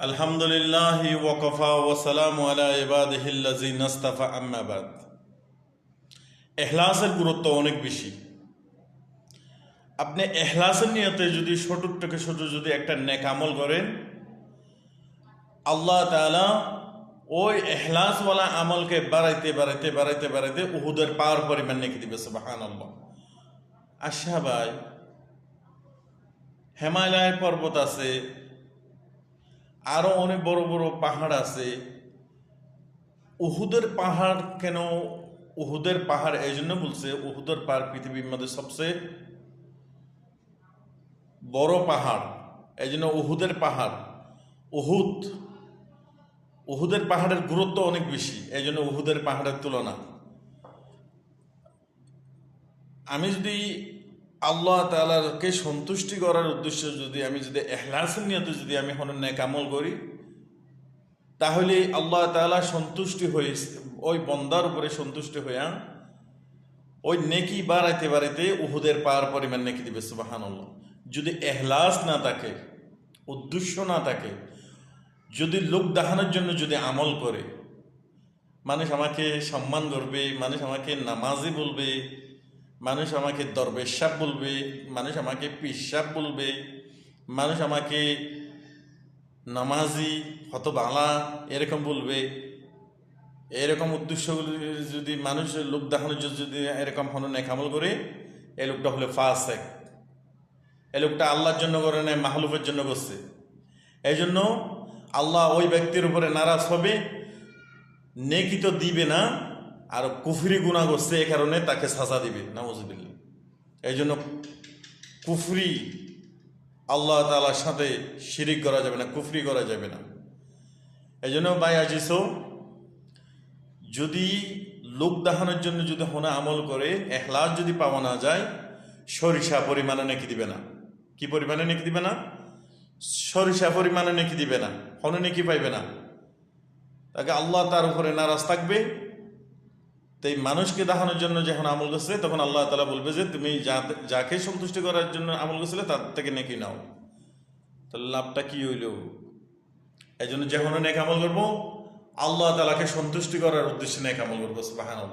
আলহামদুলিল্লাহি ওয়াকাফা ওয়া সালামু আলা ইবাদিহিল্লাযিনা ইসতাফা আম্মা বাদ। ইখলাসের গুরুত্ব অনেক বেশি। আপনি ইখলাসের নিয়তে যদি ছোট থেকে ছোট যদি একটা নেক আমল করেন, আল্লাহ তাআলা ওই ইখলাসওয়ালা আমলকে বাড়াইতে বাড়াইতে বাড়াইতে বাড়াইতে উহুদের পাওয়ার পরিমাণ নেকি দিবে। সুবহানাল্লাহ। আচ্ছা ভাই, হিমালয় পর্বত আছে, আরো অনেক বড় বড় পাহাড় আছে। উহুদের পাহাড় কেন? উহুদের পাহাড় এই জন্য বলছে, উহুদের পাহাড় পৃথিবীর মধ্যে সবচেয়ে বড় পাহাড়, এই জন্য উহুদের পাহাড়। উহুদের পাহাড়ের গুরুত্ব অনেক বেশি, এই জন্য উহুদের পাহাড়ের তুলনা। আমি যদি আল্লাহ তাআলাকে সন্তুষ্টি করার উদ্দেশ্যে আমি যদি ইখলাসের নিয়তে যদি আমি কোনো নেক আমল করি, তাহলে আল্লাহ তাআলা সন্তুষ্টি হয়ে ওই বন্দার উপরে সন্তুষ্টি হইয়া ওই নেকি বাড়াইতে বাড়াইতে উহুদের পাওয়ার পরিমাণ নেকি দিবে। সুবহানাল্লাহ। যদি ইখলাস না থাকে, উদ্দেশ্য না থাকে, যদি লোক দেখানোর জন্য যদি আমল করে, মানুষ আমাকে সম্মান করবে, মানুষ আমাকে নামাজি বলবে, মানুষ আমাকে দরবেশ সাহেব বলবে, মানুষ আমাকে পীর সাহেব বলবে, মানুষ আমাকে নামাজি হতবালা এরকম বলবে, এরকম উদ্দেশ্যগুলি যদি মানুষ লোক দেখানোর জন্য যদি এরকম কোনো নেক আমল করে, এই লোকটা হলে ফাসিক। এই লোকটা আল্লাহর জন্য করে নাই, মাহলুফের জন্য করছে। এই জন্য আল্লাহ ওই ব্যক্তির উপরে নারাজ হবে, নেকি তো দিবে না, আর কুফরি গুনাহ করছে, এই কারণে তাকে সাজা দিবে। নাউজুবিল্লাহ। এই জন্য কুফরি, আল্লাহ তাআলার সাথে শিরিক করা যাবে না, কুফরি করা যাবে না। এই জন্য ভাই আজিজো, যদি লোক দেখানোর জন্য যদি হোনা আমল করে ইখলাস যদি পাওয়া না যায়, সরিষা পরিমাণে নেকি দিবে না। কি পরিমাণে নেকি দিবে না? সরিষা পরিমাণে নেকি দিবে না, হনে নেকি পাইবে না। তাকে আল্লাহ তার উপরে নারাজ থাকবে। তো এই মানুষকে দেখানোর জন্য যখন আমল করছে, তখন আল্লাহ তাআলা বলবে যে তুমি যাকে সন্তুষ্টি করার জন্য আমল করছিলে তার থেকে নেকি নাও। তাহলে লাভটা কি হইল? এই জন্য যখন নেক আমল করবো, আল্লাহ তাআলাকে সন্তুষ্টি করার উদ্দেশ্যে নেক আমল করবো। সুবহানাল্লাহ।